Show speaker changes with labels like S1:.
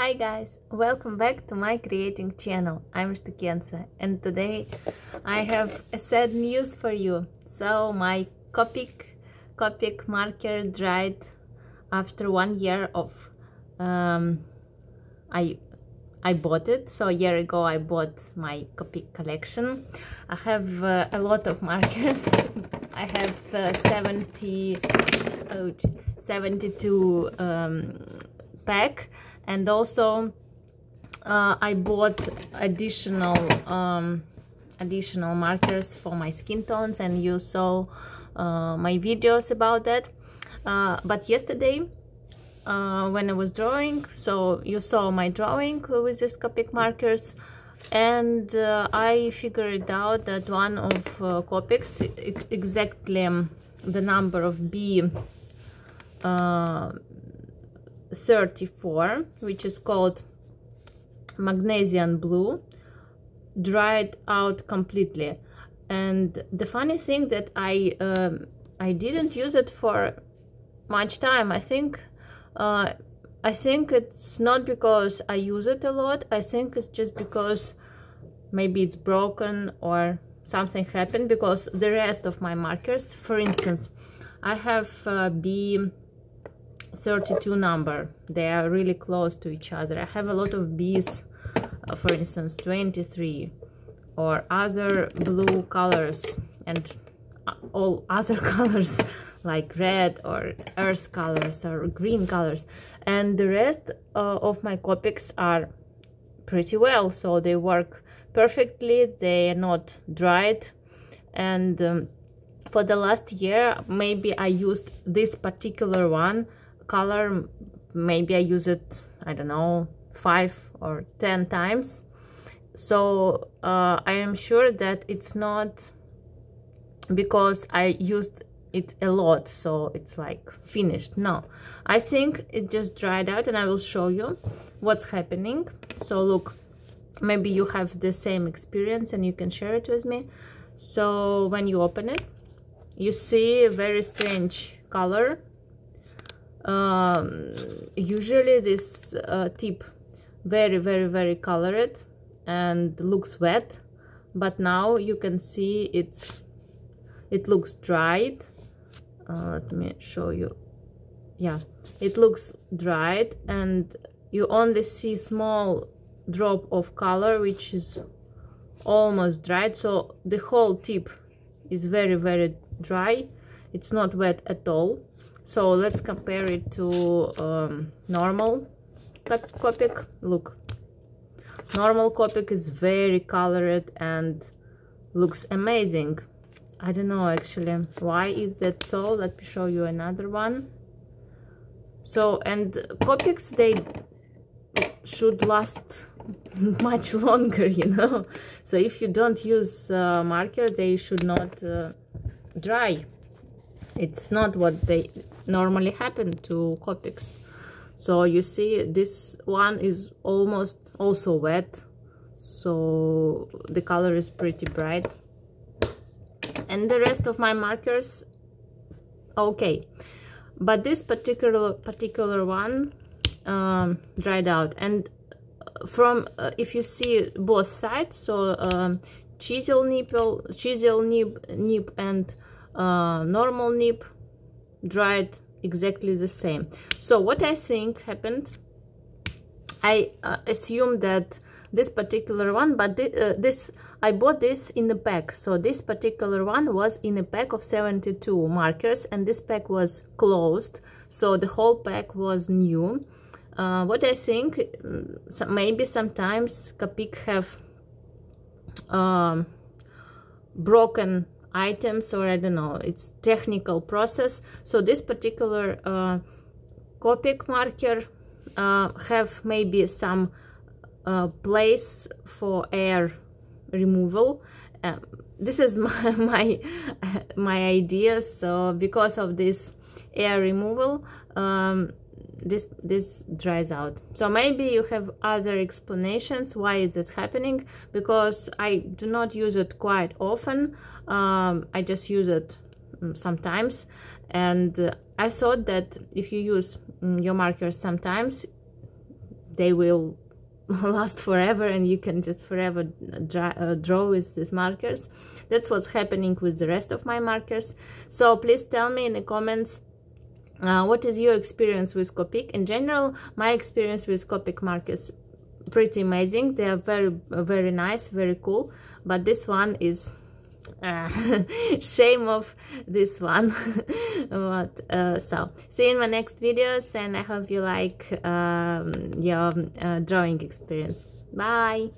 S1: Hi guys, welcome back to my creating channel. I'm Shtukenza and today I have a sad news for you. So my Copic marker dried after 1 year of I bought it. So a year ago I bought my Copic collection. I have a lot of markers. I have 72 pack, and also I bought additional markers for my skin tones, and you saw my videos about that. But yesterday when I was drawing, so you saw my drawing with these Copic markers, and I figured out that one of Copic's, exactly the number of B 34, which is called magnesium blue, dried out completely. And the funny thing that I didn't use it for much time. I think it's not because I use it a lot. I think it's just because maybe it's broken or something happened, because the rest of my markers, for instance, I have B 32 number, they are really close to each other. I have a lot of B's, for instance 23, or other blue colors, and all other colors like red or earth colors or green colors, and the rest of my Copics are pretty well, so they work perfectly, they are not dried. And for the last year maybe I used this particular one color, maybe I use it, I don't know, 5 or 10 times. So I am sure that it's not because I used it a lot, so it's like finished. No, I think it just dried out, and I will show you what's happening. So look, maybe you have the same experience and you can share it with me. So when you open it, you see a very strange color. Usually this tip very colored and looks wet, but now you can see it looks dried. Let me show you. Yeah, it looks dried, and you only see small drop of color which is almost dried. So the whole tip is very dry, it's not wet at all. So let's compare it to normal Copic. Look, normal Copic is very colored and looks amazing. I don't know actually why is that so. Let me show you another one. So, and Copics, they should last much longer, you know. So if you don't use marker, they should not dry. It's not what they normally happen to Copics. So you see this one is almost also wet, so the color is pretty bright, and the rest of my markers okay, but this particular one dried out. And from if you see both sides, so chisel nib and normal nib dried exactly the same. So what I think happened, I assume that this particular one, but this I bought this in a pack, so this particular one was in a pack of 72 markers, and this pack was closed, so the whole pack was new. What I think, maybe sometimes Copic have broken items, or I don't know, it's technical process. So this particular Copic marker have maybe some place for air removal. This is my idea. So because of this air removal, this dries out. So maybe you have other explanations why is it happening, because I do not use it quite often. I just use it sometimes, and I thought that if you use your markers sometimes, they will last forever and you can just forever draw with these markers. That's what's happening with the rest of my markers. So please tell me in the comments what is your experience with Copic. In general, my experience with Copic markers pretty amazing. They are very nice, very cool, but this one is shame of this one. But so see you in my next videos, and I hope you like your drawing experience. Bye.